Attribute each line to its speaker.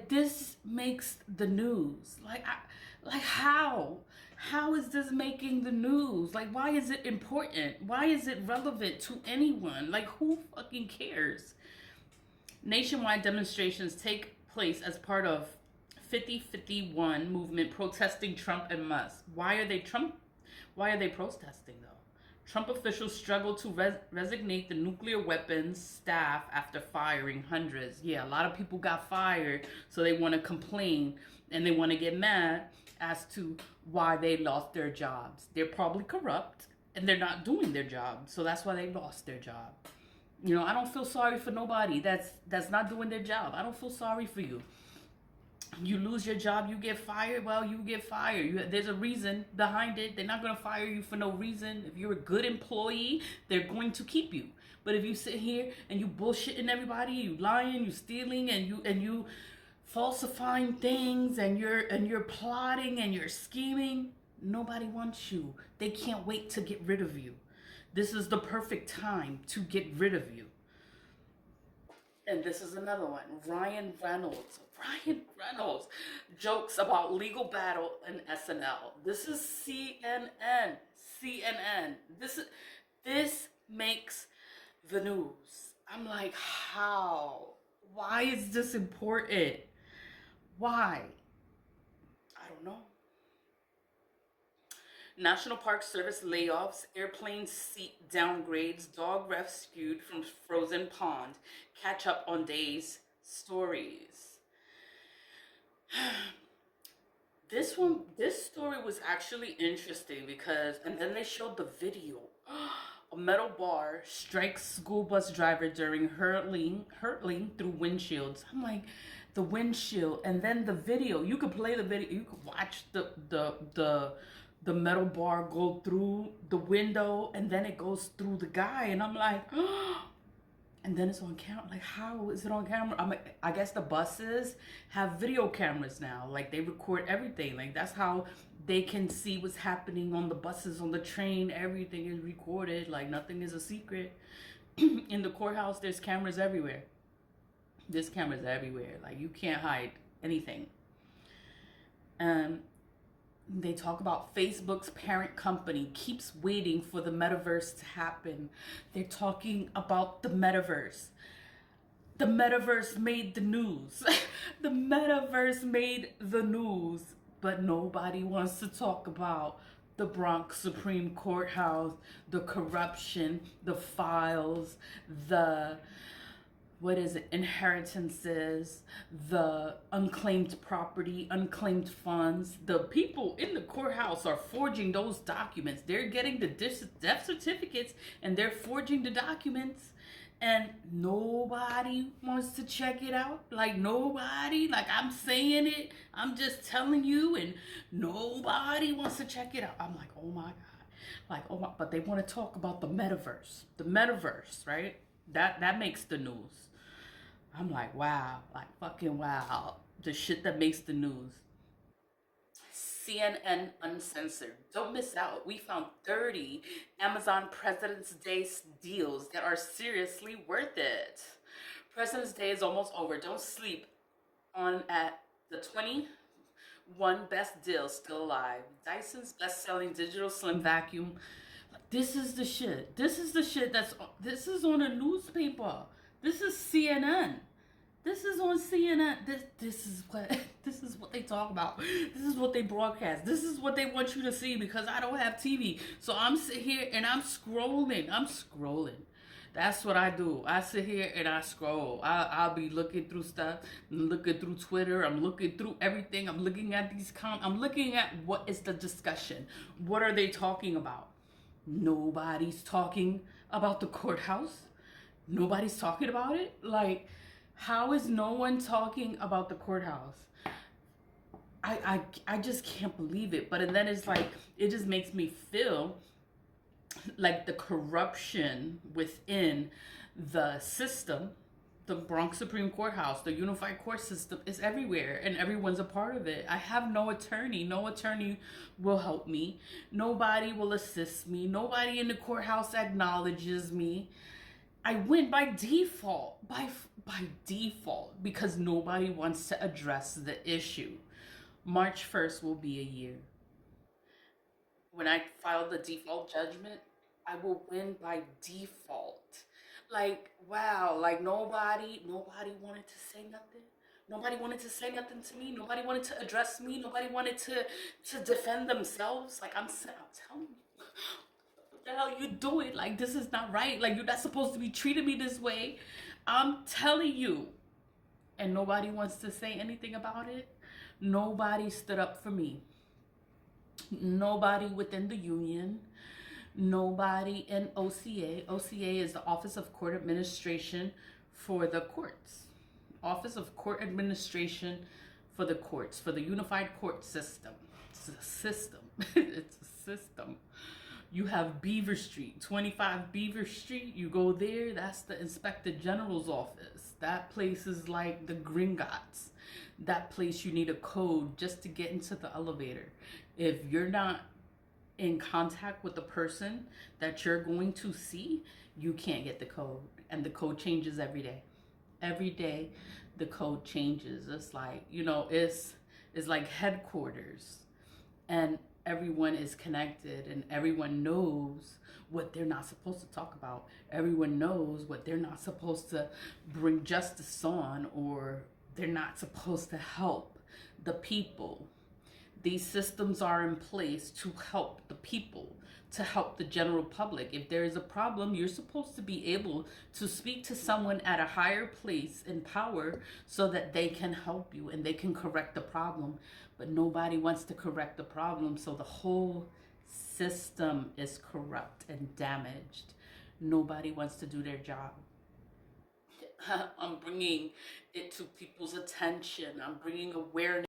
Speaker 1: like, this makes the news. Like how is this making the news? Like, why is it important? Why is it relevant to anyone? Like, who fucking cares? Nationwide demonstrations take place as part of 5051 movement protesting Trump and Musk. Why are they protesting though? Trump officials struggle to resignate the nuclear weapons staff after firing hundreds. Yeah, a lot of people got fired, so they want to complain and they want to get mad as to why they lost their jobs. They're probably corrupt and they're not doing their job, so that's why they lost their job. You know, I don't feel sorry for nobody that's not doing their job. I don't feel sorry for you. You lose your job, you get fired, well, you get fired. There's a reason behind it. They're not going to fire you for no reason. If you're a good employee, they're going to keep you. But if you sit here and you bullshitting everybody, you lying, you stealing, and you falsifying things, and you're plotting and you're scheming, nobody wants you. They can't wait to get rid of you. This is the perfect time to get rid of you. And this is another one. Ryan Reynolds jokes about legal battle in SNL. This is CNN. This makes the news. I'm like, how? Why is this important? Why? I don't know. National Park Service layoffs, airplane seat downgrades, dog rescued from frozen pond, catch up on days, stories. This story was actually interesting because, and then they showed the video. A metal bar strikes school bus driver during hurtling through windshields. I'm like, the windshield, and then the video. You could play the video. You could watch the metal bar go through the window, and then it goes through the guy, and I'm like, oh, and then it's on camera. Like, how is it on camera? I guess the buses have video cameras now. Like, they record everything. Like, that's how they can see what's happening on the buses, on the train. Everything is recorded. Like, nothing is a secret. In the courthouse, there's cameras everywhere. There's cameras everywhere. Like, you can't hide anything. They talk about Facebook's parent company keeps waiting for the metaverse to happen. They're talking about the metaverse. The metaverse made the news. The metaverse made the news, but nobody wants to talk about the Bronx Supreme Courthouse, the corruption, the files, the inheritances, the unclaimed property, unclaimed funds. The people in the courthouse are forging those documents. They're getting the death certificates and they're forging the documents, and nobody wants to check it out. Like, nobody. Like, I'm saying it, I'm just telling you, and nobody wants to check it out. I'm like, oh my God. Like, oh my, but they want to talk about the metaverse, right? That makes the news. I'm like, wow, like fucking wow. The shit that makes the news. CNN Uncensored. Don't miss out. We found 30 Amazon President's Day deals that are seriously worth it. President's Day is almost over. Don't sleep on at the 21 best deals still alive. Dyson's best-selling digital slim vacuum. This is the shit. This is the shit this is on a newspaper. This is CNN. This is on CNN. This is what they talk about. This is what they broadcast. This is what they want you to see, because I don't have TV. So I'm sitting here and I'm scrolling. That's what I do. I sit here and I scroll. I'll be looking through stuff, looking through Twitter. I'm looking through everything. I'm looking at these I'm looking at what is the discussion. What are they talking about? Nobody's talking about the courthouse. Nobody's talking about it. Like, how is no one talking about the courthouse? I just can't believe it. But and then it's like, it just makes me feel like the corruption within the system, the Bronx Supreme Courthouse, the unified court system, is everywhere, and everyone's a part of it. I have no attorney. No attorney will help me. Nobody will assist me. Nobody in the courthouse acknowledges me. I win by default, by default because nobody wants to address the issue. March 1st will be a year. When I file the default judgment, I will win by default. Like, wow, like nobody wanted to say nothing. Nobody wanted to say nothing to me. Nobody wanted to address me. Nobody wanted to defend themselves. Like I'm telling you, what the hell you doing? Like this is not right. Like you're not supposed to be treating me this way. I'm telling you. And nobody wants to say anything about it. Nobody stood up for me. Nobody within the union, nobody in OCA. OCA is the Office of Court Administration for the courts. Office of Court Administration for the courts, for the Unified Court System. It's a system. It's a system. You have Beaver Street, 25 Beaver Street. You go there, that's the Inspector General's office. That place is like the Gringotts. That place you need a code just to get into the elevator. If you're not in contact with the person that you're going to see, you can't get the code. And the code changes every day. Every day the code changes. It's like, it's like headquarters. And everyone is connected and everyone knows what they're not supposed to talk about. Everyone knows what they're not supposed to bring justice on, or they're not supposed to help the people. These systems are in place to help the people, to help the general public. If there is a problem, you're supposed to be able to speak to someone at a higher place in power so that they can help you and they can correct the problem. But nobody wants to correct the problem, so the whole system is corrupt and damaged. Nobody wants to do their job. I'm bringing it to people's attention. I'm bringing awareness.